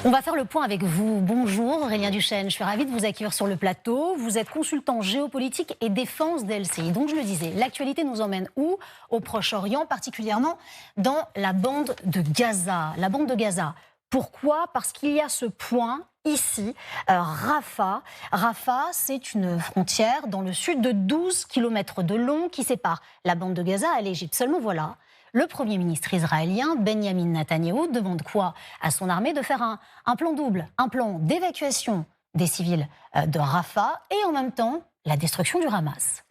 On va faire le point avec vous. Bonjour Aurélien Duchesne, je suis ravie de vous accueillir sur le plateau. Vous êtes consultant géopolitique et défense d'LCI. Donc je le disais, l'actualité nous emmène où? Au Proche-Orient, particulièrement dans la bande de Gaza. La bande de Gaza. Pourquoi? Parce qu'il y a ce point ici, Rafah. Rafah, c'est une frontière dans le sud de 12 km de long qui sépare la bande de Gaza à l'Égypte. Seulement voilà, le Premier ministre israélien, Benjamin Netanyahou, demande quoi à son armée? De faire un plan double, un plan d'évacuation des civils de Rafah et en même temps la destruction du Hamas.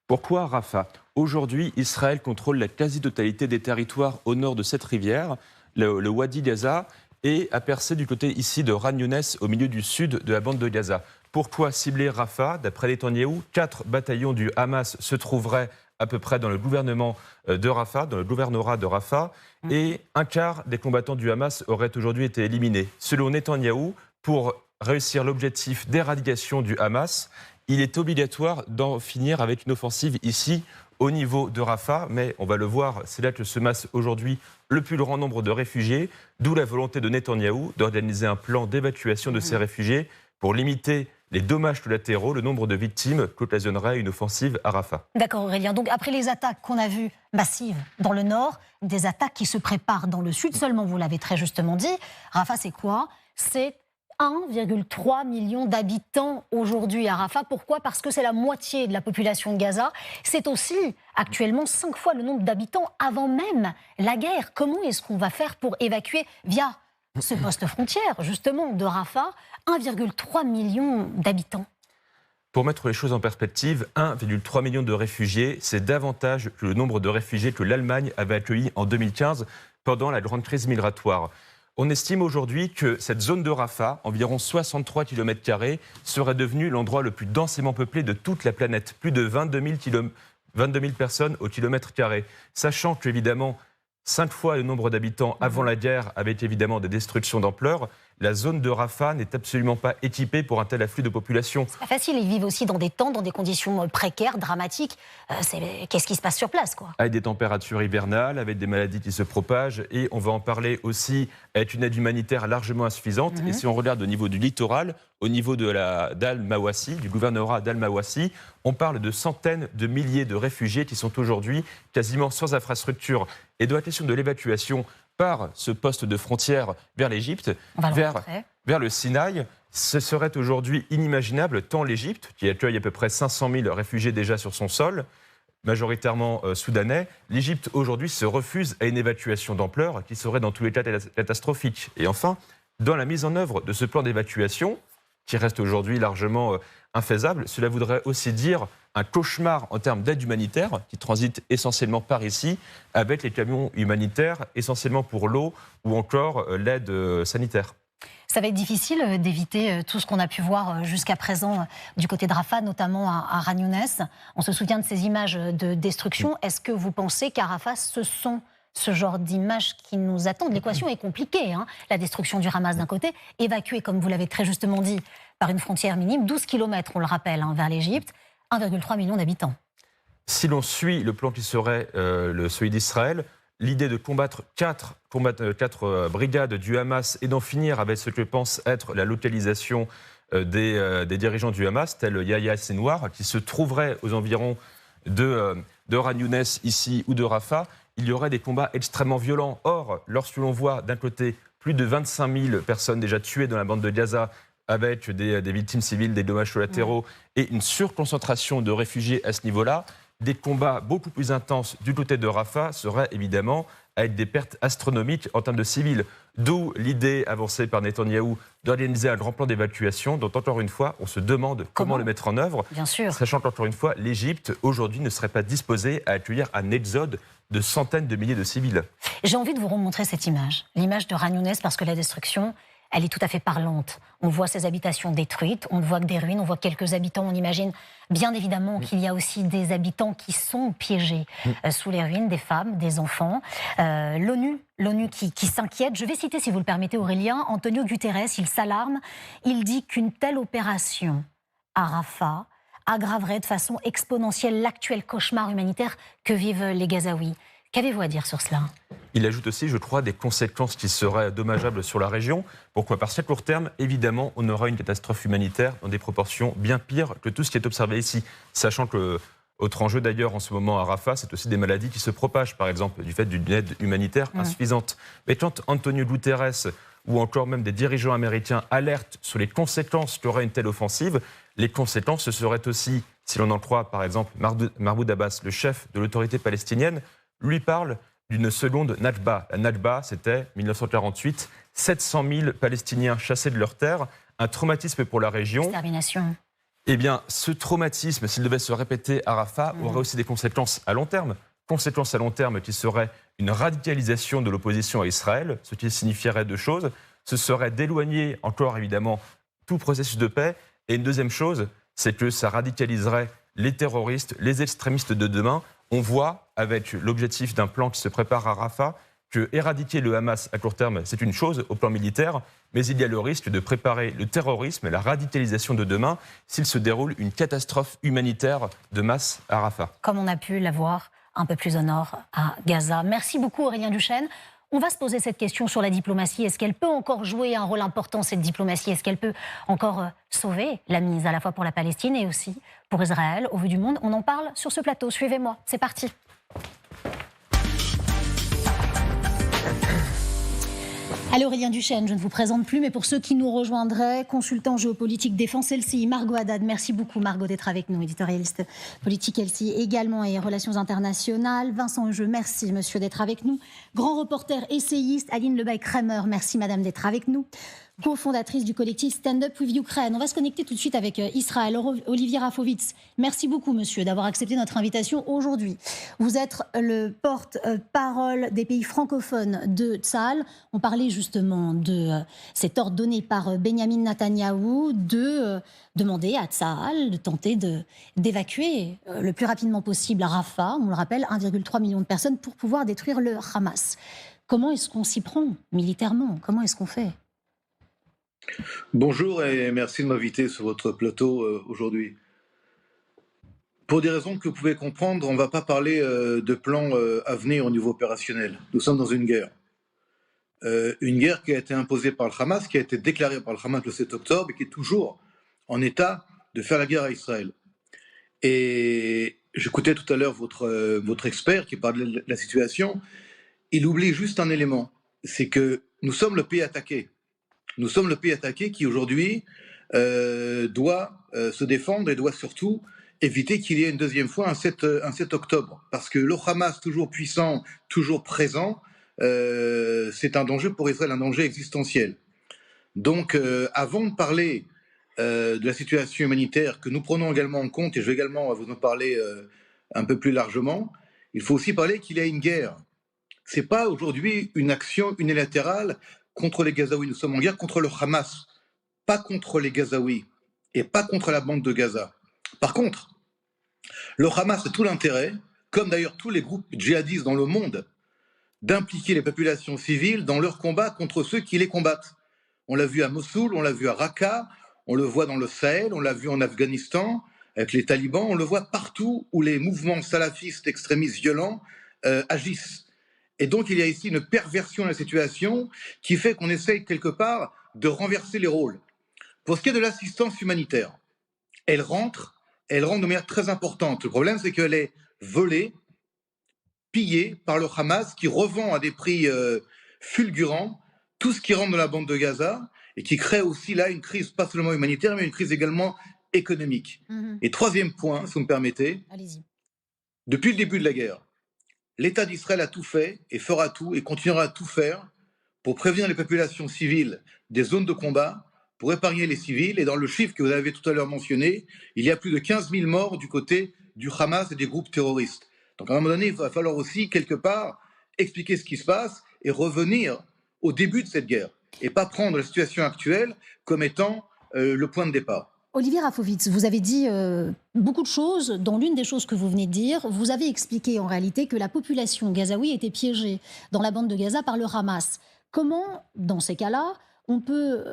Pourquoi Rafah? Aujourd'hui, Israël contrôle la quasi-totalité des territoires au nord de cette rivière, le Wadi Gaza, et a percé du côté ici de Khan Younes, au milieu du sud de la bande de Gaza. Pourquoi cibler Rafah? D'après Netanyahou, 4 bataillons du Hamas se trouveraient à peu près dans le gouvernement de Rafah, dans le gouvernorat de Rafah, et un quart des combattants du Hamas auraient aujourd'hui été éliminés. Selon Netanyahou, pour réussir l'objectif d'éradication du Hamas, il est obligatoire d'en finir avec une offensive ici, au niveau de Rafah, mais on va le voir, c'est là que se masse aujourd'hui le plus grand nombre de réfugiés, d'où la volonté de Netanyahou d'organiser un plan d'évacuation de ces réfugiés pour limiter les dommages collatéraux, le nombre de victimes qu'occasionnerait une offensive à Rafah. D'accord Aurélien, donc après les attaques qu'on a vues massives dans le nord, des attaques qui se préparent dans le sud, seulement vous l'avez très justement dit, Rafah c'est quoi? C'est 1,3 million d'habitants aujourd'hui à Rafah. Pourquoi? Parce que c'est la moitié de la population de Gaza. C'est aussi actuellement 5 fois le nombre d'habitants avant même la guerre. Comment est-ce qu'on va faire pour évacuer via ce poste frontière, justement, de Rafah, 1,3 million d'habitants? Pour mettre les choses en perspective, 1,3 million de réfugiés, c'est davantage que le nombre de réfugiés que l'Allemagne avait accueillis en 2015 pendant la grande crise migratoire. On estime aujourd'hui que cette zone de Rafah, environ 63 km², serait devenue l'endroit le plus densément peuplé de toute la planète. Plus de 22 000 personnes au kilomètre carré. Sachant qu'évidemment, 5 fois le nombre d'habitants avant la guerre, avec évidemment des destructions d'ampleur, la zone de Rafah n'est absolument pas équipée pour un tel afflux de population. C'est pas facile, ils vivent aussi dans des tentes, dans des conditions précaires, dramatiques. Qu'est-ce qui se passe sur place, quoi? Avec des températures hivernales, avec des maladies qui se propagent, et on va en parler aussi avec une aide humanitaire largement insuffisante. Et si on regarde au niveau du littoral, au niveau d'Al-Mawassi, du gouvernorat d'Al-Mawassi, on parle de centaines de milliers de réfugiés qui sont aujourd'hui quasiment sans infrastructure. Et de la question de l'évacuation par ce poste de frontière vers l'Égypte, vers le Sinaï, ce serait aujourd'hui inimaginable, tant l'Égypte, qui accueille à peu près 500 000 réfugiés déjà sur son sol, majoritairement soudanais, l'Égypte aujourd'hui se refuse à une évacuation d'ampleur qui serait dans tous les cas catastrophique. Et enfin, dans la mise en œuvre de ce plan d'évacuation, qui reste aujourd'hui largement infaisable, cela voudrait aussi dire un cauchemar en termes d'aide humanitaire qui transite essentiellement par ici, avec les camions humanitaires essentiellement pour l'eau ou encore l'aide sanitaire. Ça va être difficile d'éviter tout ce qu'on a pu voir jusqu'à présent du côté de Rafah, notamment à Khan Younes. On se souvient de ces images de destruction. Est-ce que vous pensez qu'à Rafah, ce sont ce genre d'images qui nous attendent? L'équation est compliquée, hein. La destruction du Hamas d'un côté, évacuée, comme vous l'avez très justement dit, par une frontière minime, 12 km, on le rappelle, hein, vers l'Égypte, 1,3 million d'habitants. Si l'on suit le plan qui serait celui d'Israël, l'idée de combattre quatre brigades du Hamas et d'en finir avec ce que pense être la localisation des dirigeants du Hamas, tel Yahya Sinwar, qui se trouverait aux environs de Khan Younes ici ou de Rafah, il y aurait des combats extrêmement violents. Or, lorsque l'on voit d'un côté plus de 25 000 personnes déjà tuées dans la bande de Gaza, avec des victimes civiles, des dommages collatéraux et une surconcentration de réfugiés à ce niveau-là, des combats beaucoup plus intenses du côté de Rafah seraient évidemment avec des pertes astronomiques en termes de civils. D'où l'idée avancée par Netanyahou d'organiser un grand plan d'évacuation dont, encore une fois, on se demande comment le mettre en œuvre. Bien sûr. Sachant qu'encore une fois, l'Égypte, aujourd'hui, ne serait pas disposée à accueillir un exode de centaines de milliers de civils. J'ai envie de vous remontrer cette image, l'image de Khan Younes, parce que la destruction, elle est tout à fait parlante. On voit ces habitations détruites, on ne voit que des ruines, on voit quelques habitants, on imagine bien évidemment qu'il y a aussi des habitants qui sont piégés sous les ruines, des femmes, des enfants. L'ONU qui s'inquiète. Je vais citer, si vous le permettez Aurélien, Antonio Guterres, il s'alarme, il dit qu'une telle opération à Rafah aggraverait de façon exponentielle l'actuel cauchemar humanitaire que vivent les Gazaouis. Qu'avez-vous à dire sur cela? Il ajoute aussi, je crois, des conséquences qui seraient dommageables sur la région. Pourquoi? Parce qu'à court terme, évidemment, on aura une catastrophe humanitaire dans des proportions bien pires que tout ce qui est observé ici. Sachant que, autre enjeu d'ailleurs en ce moment à Rafah, c'est aussi des maladies qui se propagent, par exemple, du fait d'une aide humanitaire insuffisante. Mais quand Antonio Guterres ou encore même des dirigeants américains alertent sur les conséquences qu'aurait une telle offensive, les conséquences, ce seraient aussi, si l'on en croit, par exemple, Mahmoud Abbas, le chef de l'autorité palestinienne, lui parle d'une seconde Nakba. La Nakba, c'était 1948, 700 000 Palestiniens chassés de leurs terres, un traumatisme pour la région. Extermination. Eh bien, ce traumatisme, s'il devait se répéter à Rafah, aurait aussi des conséquences à long terme. Conséquences à long terme qui seraient une radicalisation de l'opposition à Israël, ce qui signifierait deux choses. Ce serait d'éloigner encore, évidemment, tout processus de paix. Et une deuxième chose, c'est que ça radicaliserait les terroristes, les extrémistes de demain. On voit, avec l'objectif d'un plan qui se prépare à Rafah, que éradiquer le Hamas à court terme, c'est une chose au plan militaire, mais il y a le risque de préparer le terrorisme et la radicalisation de demain s'il se déroule une catastrophe humanitaire de masse à Rafah. Comme on a pu la voir un peu plus au nord, à Gaza. Merci beaucoup Aurélien Duchesne. On va se poser cette question sur la diplomatie. Est-ce qu'elle peut encore jouer un rôle important, cette diplomatie? Est-ce qu'elle peut encore sauver la mise, à la fois pour la Palestine et aussi pour Israël, au vu du monde? On en parle sur ce plateau. Suivez-moi, c'est parti. Allez Aurélien Duchesne, je ne vous présente plus, mais pour ceux qui nous rejoindraient, consultant géopolitique défense LCI, Margot Haddad, merci beaucoup Margot d'être avec nous, éditorialiste politique LCI également et relations internationales. Vincent Eugeux, merci monsieur d'être avec nous. Grand reporter essayiste, Aline Lebaille-Kramer, merci madame d'être avec nous. Co-fondatrice du collectif Stand Up with Ukraine. On va se connecter tout de suite avec Israël. Olivier Rafovitz, merci beaucoup monsieur d'avoir accepté notre invitation aujourd'hui. Vous êtes le porte-parole des pays francophones de Tsahal. On parlait justement de cet ordre donné par Benyamin Netanyahou de demander à Tsahal de tenter d'évacuer le plus rapidement possible à Rafah, on le rappelle, 1,3 million de personnes pour pouvoir détruire le Hamas. Comment est-ce qu'on s'y prend militairement? Comment est-ce qu'on fait? Bonjour et merci de m'inviter sur votre plateau aujourd'hui. Pour des raisons que vous pouvez comprendre, on ne va pas parler de plans à venir au niveau opérationnel. Nous sommes dans une guerre. Une guerre qui a été imposée par le Hamas, qui a été déclarée par le Hamas le 7 octobre et qui est toujours en état de faire la guerre à Israël. Et j'écoutais tout à l'heure votre expert qui parlait de la situation. Il oublie juste un élément, c'est que nous sommes le pays attaqué. Nous sommes le pays attaqué qui aujourd'hui doit se défendre et doit surtout éviter qu'il y ait une deuxième fois un 7 octobre. Parce que le Hamas, toujours puissant, toujours présent, c'est un danger pour Israël, un danger existentiel. Donc avant de parler de la situation humanitaire que nous prenons également en compte, et je vais également vous en parler un peu plus largement, il faut aussi parler qu'il y a une guerre. Ce n'est pas aujourd'hui une action unilatérale contre les Gazaouis. Nous sommes en guerre contre le Hamas, pas contre les Gazaouis et pas contre la bande de Gaza. Par contre, le Hamas a tout l'intérêt, comme d'ailleurs tous les groupes djihadistes dans le monde, d'impliquer les populations civiles dans leur combat contre ceux qui les combattent. On l'a vu à Mossoul, on l'a vu à Raqqa, on le voit dans le Sahel, on l'a vu en Afghanistan avec les talibans, on le voit partout où les mouvements salafistes extrémistes violents agissent. Et donc, il y a ici une perversion de la situation qui fait qu'on essaye quelque part de renverser les rôles. Pour ce qui est de l'assistance humanitaire, elle rentre de manière très importante. Le problème, c'est qu'elle est volée, pillée par le Hamas qui revend à des prix fulgurants tout ce qui rentre dans la bande de Gaza et qui crée aussi là une crise pas seulement humanitaire, mais une crise également économique. Et troisième point, si vous me permettez, allez-y. Depuis le début de la guerre, l'État d'Israël a tout fait et fera tout et continuera à tout faire pour prévenir les populations civiles des zones de combat, pour épargner les civils. Et dans le chiffre que vous avez tout à l'heure mentionné, il y a plus de 15 000 morts du côté du Hamas et des groupes terroristes. Donc à un moment donné, il va falloir aussi quelque part expliquer ce qui se passe et revenir au début de cette guerre et pas prendre la situation actuelle comme étant le point de départ. Olivier Rafovitz, vous avez dit beaucoup de choses. Dans l'une des choses que vous venez de dire, vous avez expliqué en réalité que la population gazaoui était piégée dans la bande de Gaza par le Hamas. Comment, dans ces cas-là, on peut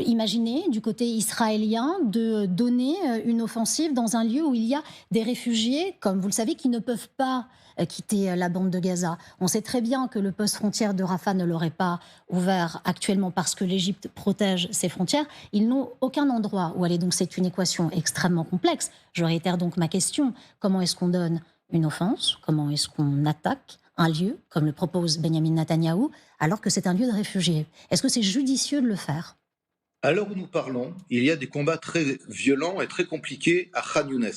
imaginer du côté israélien de donner une offensive dans un lieu où il y a des réfugiés, comme vous le savez, qui ne peuvent pas quitter la bande de Gaza. On sait très bien que le poste frontière de Rafah ne l'aurait pas ouvert actuellement parce que l'Égypte protège ses frontières. Ils n'ont aucun endroit où aller. Donc c'est une équation extrêmement complexe. Je réitère donc ma question. Comment est-ce qu'on donne une offense? Comment est-ce qu'on attaque un lieu, comme le propose Benjamin Netanyahou, alors que c'est un lieu de réfugiés? Est-ce que c'est judicieux de le faire? À l'heure où nous parlons, il y a des combats très violents et très compliqués à Khan Younes.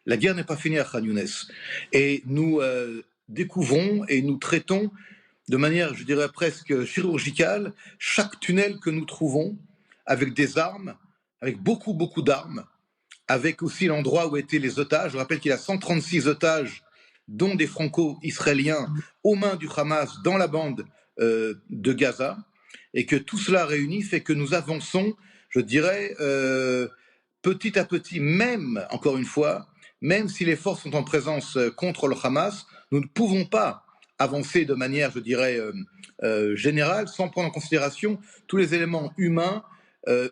La guerre n'est pas finie à Khan Younes. Et nous découvrons et nous traitons de manière, je dirais presque chirurgicale, chaque tunnel que nous trouvons avec des armes, avec beaucoup, beaucoup d'armes, avec aussi l'endroit où étaient les otages. Je rappelle qu'il y a 136 otages, dont des franco-israéliens, aux mains du Hamas dans la bande de Gaza, et que tout cela réuni fait que nous avançons, je dirais, petit à petit, même, encore une fois, même si les forces sont en présence contre le Hamas, nous ne pouvons pas avancer de manière, je dirais, générale, sans prendre en considération tous les éléments humains,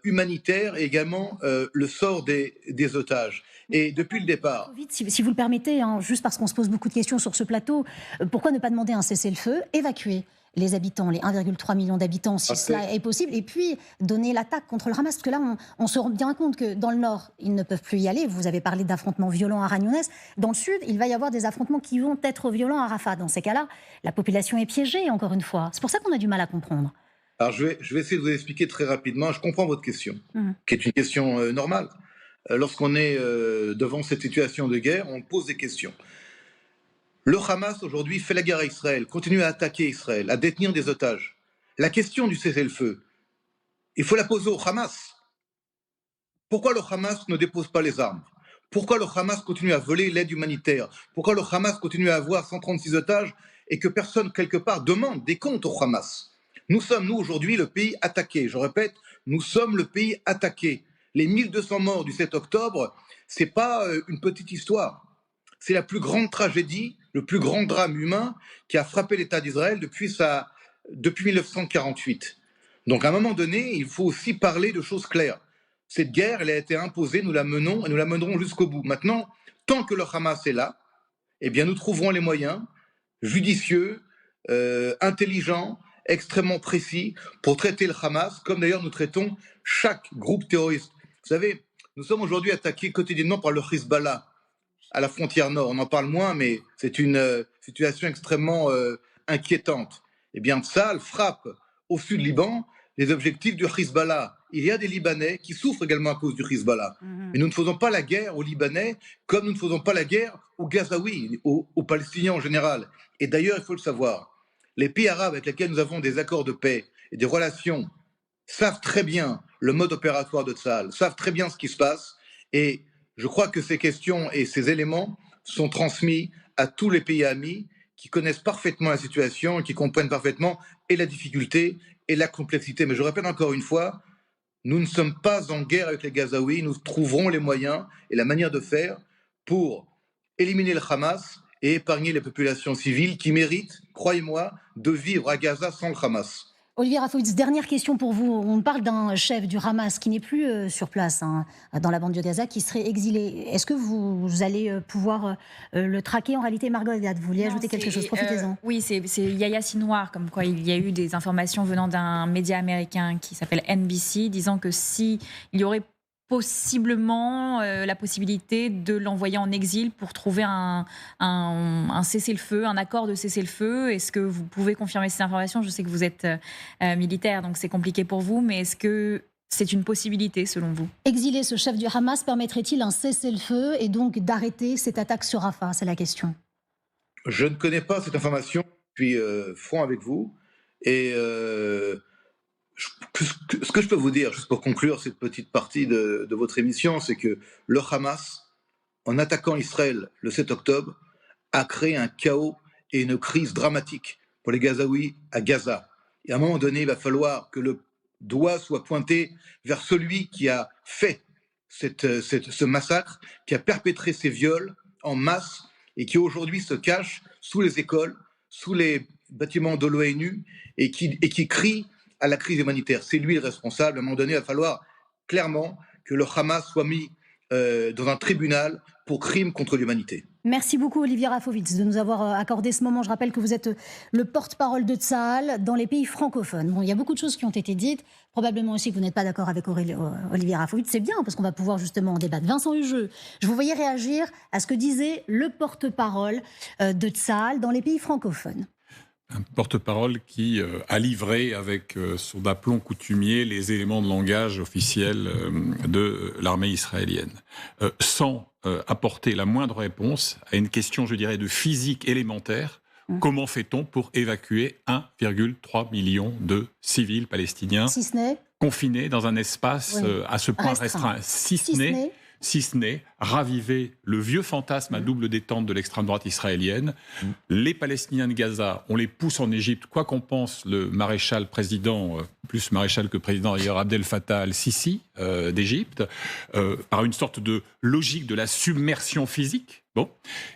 humanitaires et également le sort des otages. Et depuis le départ... Vite, si vous le permettez, hein, juste parce qu'on se pose beaucoup de questions sur ce plateau, pourquoi ne pas demander un cessez-le-feu, évacuer les habitants, les 1,3 million d'habitants, si cela est possible, et puis donner l'attaque contre le Hamas? Parce que là, on se rend bien compte que dans le nord, ils ne peuvent plus y aller. Vous avez parlé d'affrontements violents à Khan Younes. Dans le sud, il va y avoir des affrontements qui vont être violents à Rafah. Dans ces cas-là, la population est piégée, encore une fois. C'est pour ça qu'on a du mal à comprendre. Alors, je vais essayer de vous expliquer très rapidement. Je comprends votre question, qui est une question normale. Lorsqu'on est devant cette situation de guerre, on pose des questions. Le Hamas, aujourd'hui, fait la guerre à Israël, continue à attaquer Israël, à détenir des otages. La question du cessez-le-feu, il faut la poser au Hamas. Pourquoi le Hamas ne dépose pas les armes? Pourquoi le Hamas continue à voler l'aide humanitaire? Pourquoi le Hamas continue à avoir 136 otages et que personne, quelque part, demande des comptes au Hamas? Nous sommes, nous, aujourd'hui, le pays attaqué. Je répète, nous sommes le pays attaqué. Les 1200 morts du 7 octobre, ce n'est pas une petite histoire. C'est la plus grande tragédie, le plus grand drame humain qui a frappé l'État d'Israël depuis 1948. Donc à un moment donné, il faut aussi parler de choses claires. Cette guerre, elle a été imposée, nous la menons et nous la mènerons jusqu'au bout. Maintenant, tant que le Hamas est là, eh bien nous trouverons les moyens judicieux, intelligents, extrêmement précis pour traiter le Hamas, comme d'ailleurs nous traitons chaque groupe terroriste. Vous savez, nous sommes aujourd'hui attaqués quotidiennement par le Hezbollah à la frontière nord. On en parle moins, mais c'est une situation extrêmement inquiétante. Eh bien, Tsahal frappe au sud Liban les objectifs du Hezbollah. Il y a des Libanais qui souffrent également à cause du Hezbollah. Mais nous ne faisons pas la guerre aux Libanais comme nous ne faisons pas la guerre aux Gazaouis, aux Palestiniens en général. Et d'ailleurs, il faut le savoir, les pays arabes avec lesquels nous avons des accords de paix et des relations savent très bien le mode opératoire de Tsahal, savent très bien ce qui se passe. Et je crois que ces questions et ces éléments sont transmis à tous les pays amis qui connaissent parfaitement la situation et qui comprennent parfaitement et la difficulté et la complexité. Mais je répète encore une fois, nous ne sommes pas en guerre avec les Gazaouis, nous trouverons les moyens et la manière de faire pour éliminer le Hamas et épargner les populations civiles qui méritent, croyez-moi, de vivre à Gaza sans le Hamas. Olivier Rafovitz, dernière question pour vous. On parle d'un chef du Hamas qui n'est plus sur place dans la bande de Gaza, qui serait exilé. Est-ce que vous allez pouvoir le traquer en réalité? Margot Haddad, vous vouliez ajouter quelque chose? Profitez-en. Oui, c'est Yahya Sinwar, comme quoi il y a eu des informations venant d'un média américain qui s'appelle NBC, disant que s'il y aurait possiblement la possibilité de l'envoyer en exil pour trouver un cessez-le-feu, un accord de cessez-le-feu. Est-ce que vous pouvez confirmer ces informations? Je sais que vous êtes militaire, donc c'est compliqué pour vous, mais est-ce que c'est une possibilité selon vous? Exiler ce chef du Hamas permettrait-il un cessez-le-feu et donc d'arrêter cette attaque sur Rafah? C'est la question. Je ne connais pas cette information, je suis franc avec vous, et ce que je peux vous dire, juste pour conclure cette petite partie de votre émission, c'est que le Hamas, en attaquant Israël le 7 octobre, a créé un chaos et une crise dramatique pour les Gazaouis à Gaza. Et à un moment donné, il va falloir que le doigt soit pointé vers celui qui a fait ce massacre, qui a perpétré ces viols en masse et qui aujourd'hui se cache sous les écoles, sous les bâtiments de l'ONU et qui crie à la crise humanitaire. C'est lui le responsable. À un moment donné, il va falloir clairement que le Hamas soit mis dans un tribunal pour crimes contre l'humanité. Merci beaucoup Olivier Rafovitz de nous avoir accordé ce moment. Je rappelle que vous êtes le porte-parole de Tsahal dans les pays francophones. Bon, il y a beaucoup de choses qui ont été dites. Probablement aussi que vous n'êtes pas d'accord avec Olivier Rafovitz. C'est bien parce qu'on va pouvoir justement en débattre. Vincent Hugeux, je vous voyais réagir à ce que disait le porte-parole de Tsahal dans les pays francophones. Un porte-parole qui a livré avec son aplomb coutumier les éléments de langage officiels de l'armée israélienne, sans apporter la moindre réponse à une question, je dirais, de physique élémentaire. Comment fait-on pour évacuer 1,3 million de civils palestiniens confinés dans un espace à ce point restreint, si ce n'est raviver le vieux fantasme à double détente de l'extrême droite israélienne. Les Palestiniens de Gaza, on les pousse en Égypte, quoi qu'on pense le maréchal président, plus maréchal que président d'ailleurs, Abdel Fattah al-Sisi d'Égypte, par une sorte de logique de la submersion physique. Bon.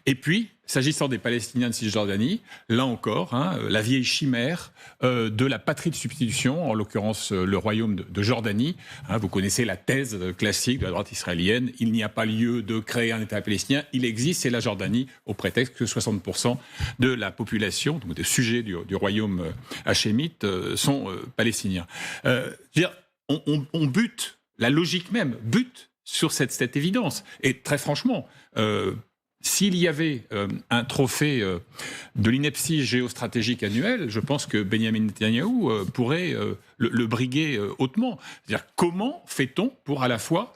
Et puis, s'agissant des Palestiniens de Cisjordanie, là encore, la vieille chimère de la patrie de substitution, en l'occurrence le royaume de Jordanie. Vous connaissez la thèse classique de la droite israélienne, il n'y a pas lieu de créer un État palestinien, il existe, c'est la Jordanie, au prétexte que 60% de la population, donc des sujets du royaume hachémite, sont palestiniens. On bute, la logique même bute sur cette évidence. Et très franchement, s'il y avait un trophée de l'ineptie géostratégique annuelle, je pense que Benyamin Netanyahou pourrait le briguer hautement. C'est-à-dire, comment fait-on pour à la fois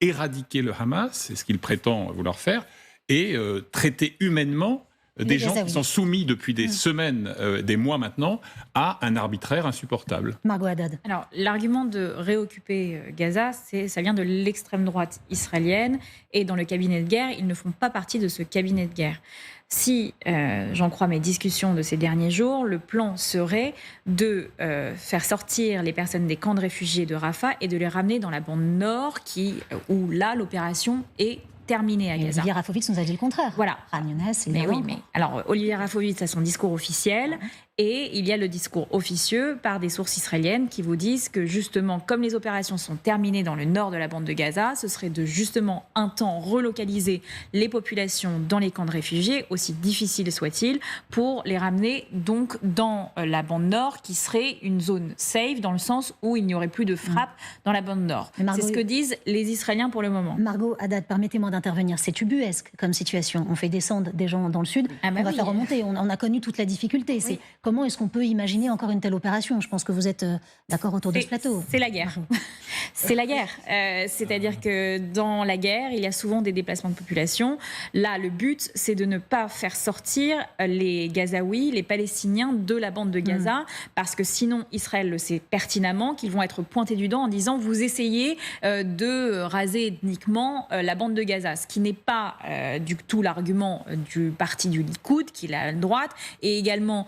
éradiquer le Hamas, c'est ce qu'il prétend vouloir faire, et traiter humainement des gens qui sont soumis depuis des semaines, des mois maintenant, à un arbitraire insupportable. Margot Haddad. Alors, l'argument de réoccuper Gaza, ça vient de l'extrême droite israélienne. Et dans le cabinet de guerre, ils ne font pas partie de ce cabinet de guerre. Si j'en crois mes discussions de ces derniers jours, le plan serait de faire sortir les personnes des camps de réfugiés de Rafah et de les ramener dans la bande nord, où là, l'opération est terminé à Gaza. Olivier Rafovitz nous a dit le contraire. Voilà. Alors, Olivier Rafovitz a son discours officiel et il y a le discours officieux par des sources israéliennes qui vous disent que justement, comme les opérations sont terminées dans le nord de la bande de Gaza, ce serait de justement un temps relocaliser les populations dans les camps de réfugiés, aussi difficile soit-il, pour les ramener donc dans la bande nord qui serait une zone safe dans le sens où il n'y aurait plus de frappe dans la bande nord. C'est ce que disent les Israéliens pour le moment. Margot Haddad, permettez-moi d'intervenir. C'est ubuesque comme situation. On fait descendre des gens dans le sud, on va faire remonter. On a connu toute la difficulté. C'est comment est-ce qu'on peut imaginer encore une telle opération? Je pense que vous êtes d'accord autour de ce plateau. C'est la guerre. C'est la guerre. C'est-à-dire que dans la guerre, il y a souvent des déplacements de population. Là, le but, c'est de ne pas faire sortir les Gazaouis, les Palestiniens de la bande de Gaza, parce que sinon, Israël le sait pertinemment qu'ils vont être pointés du doigt en disant « vous essayez de raser ethniquement la bande de Gaza ». Ce qui n'est pas du tout l'argument du parti du Likoud, qui est la droite, et également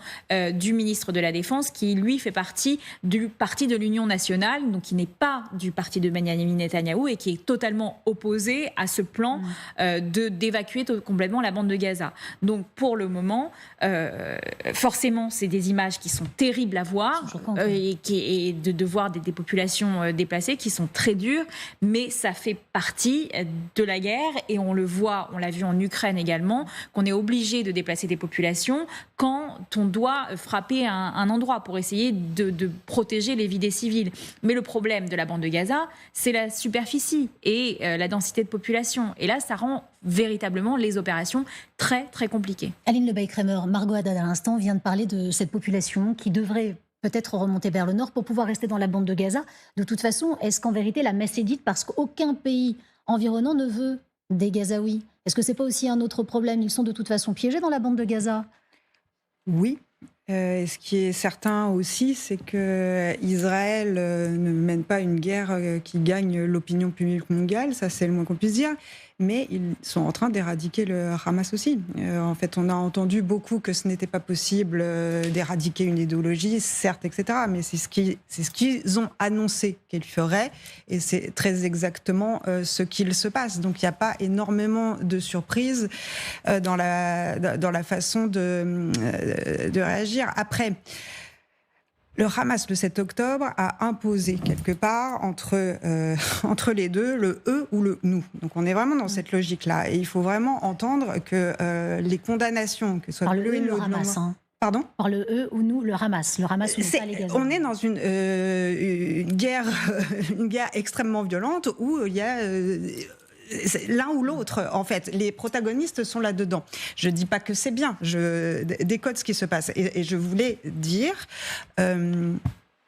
du ministre de la Défense, qui lui fait partie du parti de l'Union nationale, donc qui n'est pas du parti de Benyamin Netanyahou et qui est totalement opposé à ce plan d'évacuer complètement la bande de Gaza. Donc pour le moment, forcément, c'est des images qui sont terribles à voir et de voir des populations déplacées qui sont très dures, mais ça fait partie de la guerre et on le voit, on l'a vu en Ukraine également, qu'on est obligé de déplacer des populations quand on doit frapper un endroit pour essayer de protéger les vies des civils. Mais le problème de la bande de Gaza, c'est la superficie et la densité de population. Et là, ça rend véritablement les opérations très, très compliquées. Aline Lebay-Kramer, Margot Haddad à l'instant vient de parler de cette population qui devrait peut-être remonter vers le nord pour pouvoir rester dans la bande de Gaza. De toute façon, est-ce qu'en vérité la messe est dite parce qu'aucun pays environnant ne veut des Gazaouis? Est-ce que ce n'est pas aussi un autre problème? Ils sont de toute façon piégés dans la bande de Gaza. Oui. Ce qui est certain aussi, c'est que Israël ne mène pas une guerre qui gagne l'opinion publique mondiale, ça c'est le moins qu'on puisse dire, mais ils sont en train d'éradiquer le Hamas aussi. En fait, on a entendu beaucoup que ce n'était pas possible d'éradiquer une idéologie, certes, etc., mais c'est ce qu'ils ont annoncé qu'ils feraient, et c'est très exactement ce qu'il se passe. Donc il n'y a pas énormément de surprises dans la façon de réagir. Après, Le Hamas, le 7 octobre, a imposé quelque part entre les deux le « eux » ou le « nous ». Donc on est vraiment dans cette logique-là. Et il faut vraiment entendre que les condamnations, que ce soit par le « eux » le Hamas, Pardon ? Par le « eux » ou « nous », le Hamas ou pas les Gazaouis. On est dans une guerre extrêmement violente où il y a... l'un ou l'autre, en fait. Les protagonistes sont là-dedans. Je ne dis pas que c'est bien, je décode ce qui se passe. Et je voulais dire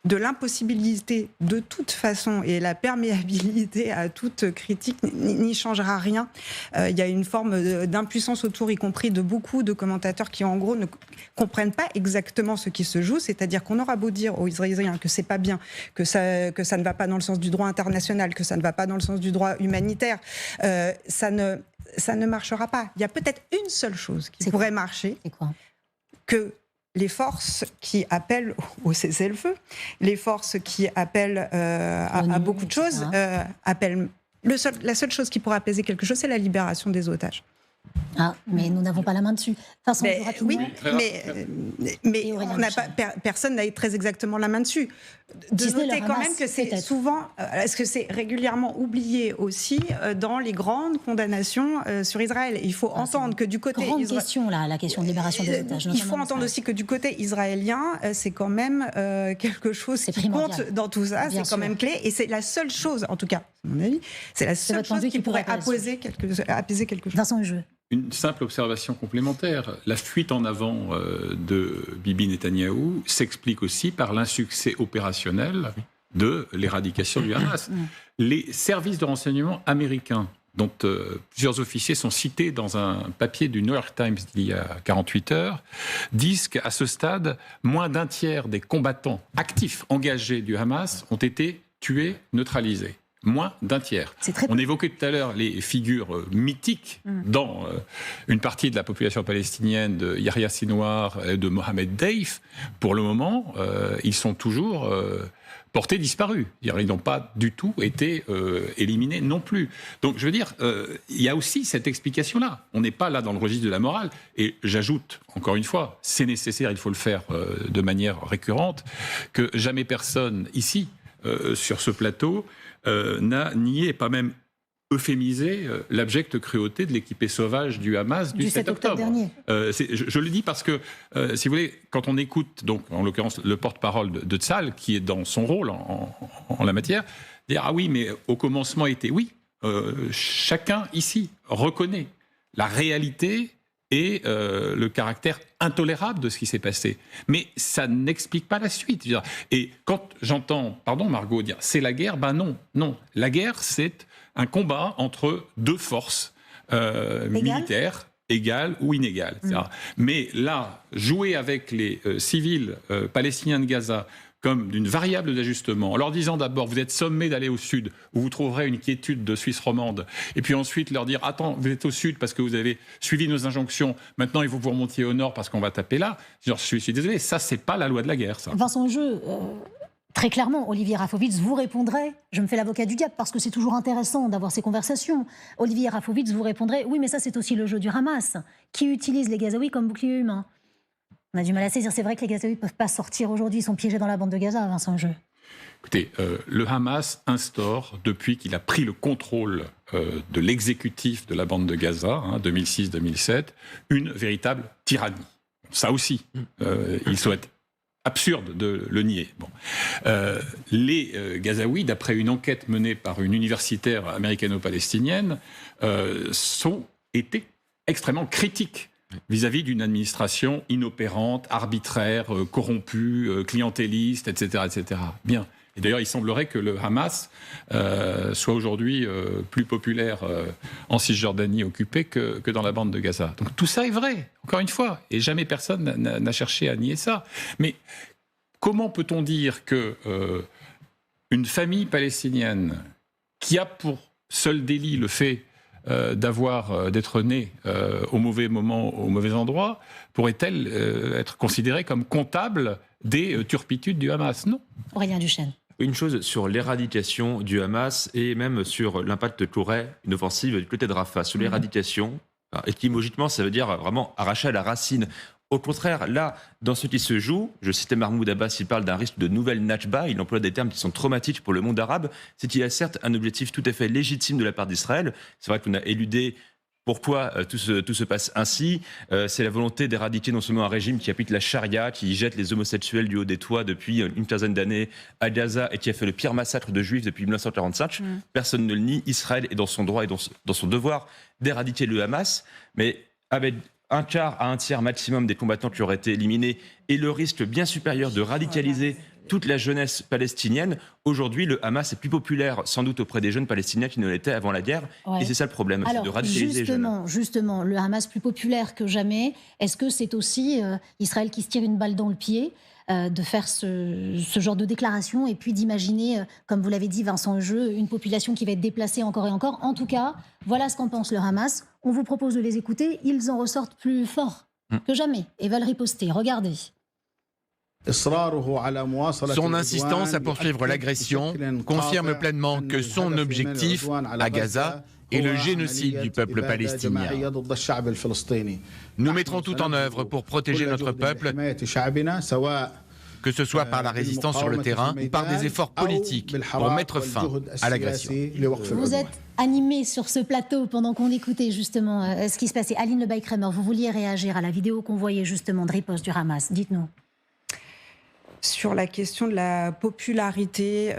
de l'impossibilité de toute façon et la perméabilité à toute critique n'y changera rien. Il y a une forme d'impuissance autour, y compris de beaucoup de commentateurs qui, en gros, ne comprennent pas exactement ce qui se joue. C'est-à-dire qu'on aura beau dire aux Israéliens que c'est pas bien, que ça ne va pas dans le sens du droit international, que ça ne va pas dans le sens du droit humanitaire, ça ne marchera pas. Il y a peut-être une seule chose qui pourrait marcher. C'est quoi ? Que les forces qui appellent au cessez-le-feu, les forces qui appellent à beaucoup de choses, appellent... La seule chose qui pourra apaiser quelque chose, c'est la libération des otages. Ah, mais nous n'avons pas la main dessus. Enfin, oui, mais personne n'a très exactement la main dessus. De noter quand même que c'est souvent, est-ce que c'est régulièrement oublié aussi dans les grandes condamnations sur Israël. Il faut entendre que du côté... Grande question, là, la question de libération des otages. Il faut entendre aussi que du côté israélien, c'est quand même quelque chose qui compte dans tout ça. C'est quand même clé. Et c'est la seule chose, en tout cas, à mon avis, c'est la seule chose qui pourrait apaiser quelque chose. Vincent Hugeux. Une simple observation complémentaire. La fuite en avant de Bibi Netanyahou s'explique aussi par l'insuccès opérationnel de l'éradication du Hamas. Les services de renseignement américains, dont plusieurs officiers sont cités dans un papier du New York Times d'il y a 48 heures, disent qu'à ce stade, moins d'un tiers des combattants actifs engagés du Hamas ont été tués, neutralisés. Moins d'un tiers. On évoquait tout à l'heure les figures mythiques dans une partie de la population palestinienne de Yahya Sinwar et de Mohamed Deif. Pour le moment, ils sont toujours portés disparus. Ils n'ont pas du tout été éliminés non plus. Donc je veux dire, il y a aussi cette explication-là. On n'est pas là dans le registre de la morale. Et j'ajoute, encore une fois, c'est nécessaire, il faut le faire de manière récurrente, que jamais personne ici, sur ce plateau, n'a nié, pas même euphémisé, l'abjecte cruauté de l'équipée sauvage du Hamas du 7 octobre dernier. Je le dis parce que, si vous voulez, quand on écoute, donc, en l'occurrence, le porte-parole de Tzahal, qui est dans son rôle en la matière, dire « Ah oui, mais au commencement était... » Oui, chacun ici reconnaît la réalité et le caractère intolérable de ce qui s'est passé. Mais ça n'explique pas la suite. Et quand j'entends, pardon Margot, dire « c'est la guerre », ben non. La guerre, c'est un combat entre deux forces militaires, égales ou inégales. Mais là, jouer avec les civils palestiniens de Gaza comme d'une variable d'ajustement, en leur disant d'abord, vous êtes sommés d'aller au sud, où vous trouverez une quiétude de Suisse romande, et puis ensuite leur dire, attends, vous êtes au sud parce que vous avez suivi nos injonctions, maintenant il faut que vous remontiez au nord parce qu'on va taper là. Je suis désolé, ça, c'est pas la loi de la guerre, ça. Vincent Hugeux, très clairement, Olivier Rafovitz vous répondrait, je me fais l'avocat du diable parce que c'est toujours intéressant d'avoir ces conversations, Olivier Rafovitz vous répondrait, oui, mais ça, c'est aussi le jeu du Hamas, qui utilise les Gazaouis comme bouclier humain. On a du mal à saisir. C'est vrai que les Gazaouis ne peuvent pas sortir aujourd'hui. Ils sont piégés dans la bande de Gaza, Vincent Hugeux. Écoutez, le Hamas instaure, depuis qu'il a pris le contrôle de l'exécutif de la bande de Gaza, 2006-2007, une véritable tyrannie. Ça aussi, il serait absurde de le nier. Les Gazaouis, d'après une enquête menée par une universitaire américano-palestinienne, étaient extrêmement critiques vis-à-vis d'une administration inopérante, arbitraire, corrompue, clientéliste, etc., etc. Bien. Et d'ailleurs, il semblerait que le Hamas soit aujourd'hui plus populaire en Cisjordanie occupée que dans la bande de Gaza. Donc tout ça est vrai, encore une fois, et jamais personne n'a cherché à nier ça. Mais comment peut-on dire que une famille palestinienne qui a pour seul délit le fait d'être née au mauvais moment, au mauvais endroit, pourrait-elle être considérée comme comptable des turpitudes du Hamas? Non. Aurélien Duchesne. Une chose sur l'éradication du Hamas et même sur l'impact qu'aurait une offensive du côté de Rafah. Sur l'éradication, étymologiquement, ça veut dire vraiment arracher à la racine. Au contraire, là, dans ce qui se joue, je citais Mahmoud Abbas, il parle d'un risque de nouvelle Nakba, il emploie des termes qui sont traumatiques pour le monde arabe. C'est qu'il y a certes un objectif tout à fait légitime de la part d'Israël. C'est vrai qu'on a éludé pourquoi tout se passe ainsi. C'est la volonté d'éradiquer non seulement un régime qui applique la charia, qui jette les homosexuels du haut des toits depuis une quinzaine d'années à Gaza et qui a fait le pire massacre de juifs depuis 1945. Personne ne le nie. Israël est dans son droit et dans son devoir d'éradiquer le Hamas. Mais avec un quart à un tiers maximum des combattants qui auraient été éliminés et le risque bien supérieur de radicaliser toute la jeunesse palestinienne, aujourd'hui, le Hamas est plus populaire, sans doute auprès des jeunes palestiniens qui ne l'étaient avant la guerre. Ouais. Et c'est ça le problème, c'est de radicaliser les jeunes. Justement, le Hamas plus populaire que jamais, est-ce que c'est aussi Israël qui se tire une balle dans le pied de faire ce genre de déclaration et puis d'imaginer, comme vous l'avez dit Vincent Eugeux, une population qui va être déplacée encore et encore. En tout cas, voilà ce qu'en pense le Hamas. On vous propose de les écouter. Ils en ressortent plus forts que jamais et veulent riposter. Regardez. Son insistance à poursuivre l'agression confirme pleinement que son objectif à Gaza est le génocide du peuple palestinien. Nous mettrons tout en œuvre pour protéger notre peuple, que ce soit par la résistance sur le terrain ou par des efforts politiques pour mettre fin à l'agression. Vous êtes animé sur ce plateau pendant qu'on écoutait justement ce qui se passait. Aline Lebaï-Kramer, vous vouliez réagir à la vidéo qu'on voyait justement de riposte du Hamas. Dites-nous. Sur la question de la popularité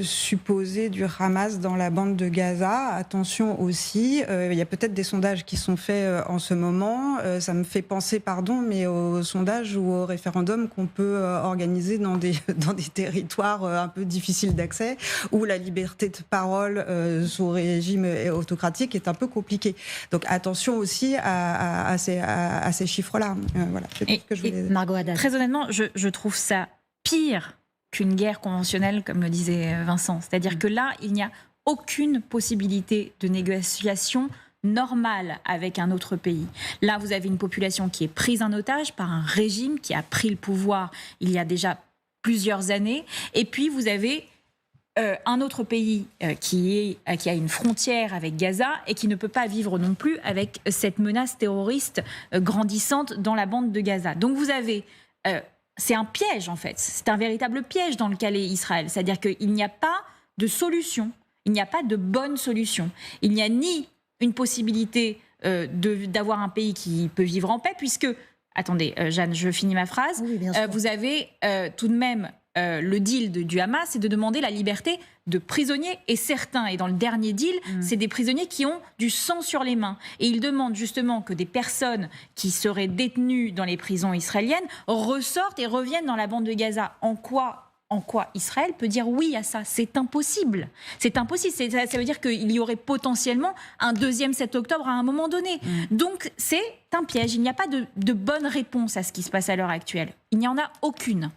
supposée du Hamas dans la bande de Gaza, attention aussi, il y a peut-être des sondages qui sont faits en ce moment. Ça me fait penser, mais aux sondages ou aux référendums qu'on peut organiser dans des territoires un peu difficiles d'accès, où la liberté de parole sous régime autocratique est un peu compliquée. Donc attention aussi à ces chiffres-là. Voilà, c'est tout ce que je voulais dire. Margot Haddad. Très honnêtement, je trouve ça pire qu'une guerre conventionnelle, comme le disait Vincent. C'est-à-dire que là, il n'y a aucune possibilité de négociation normale avec un autre pays. Là, vous avez une population qui est prise en otage par un régime qui a pris le pouvoir il y a déjà plusieurs années. Et puis, vous avez un autre pays qui a une frontière avec Gaza et qui ne peut pas vivre non plus avec cette menace terroriste grandissante dans la bande de Gaza. Donc, vous avez... c'est un piège, en fait. C'est un véritable piège dans lequel est Israël. C'est-à-dire qu'il n'y a pas de solution. Il n'y a pas de bonne solution. Il n'y a ni une possibilité d'avoir un pays qui peut vivre en paix, puisque... Attendez, Jeanne, je finis ma phrase. Oui, bien sûr. Vous avez tout de même... le deal du Hamas, c'est de demander la liberté de prisonniers. Et certains, et dans le dernier deal, c'est des prisonniers qui ont du sang sur les mains. Et ils demandent justement que des personnes qui seraient détenues dans les prisons israéliennes ressortent et reviennent dans la bande de Gaza. En quoi Israël peut dire oui à ça? C'est impossible. C'est impossible. Ça veut dire qu'il y aurait potentiellement un deuxième 7 octobre à un moment donné. Donc c'est un piège. Il n'y a pas de bonne réponse à ce qui se passe à l'heure actuelle. Il n'y en a aucune.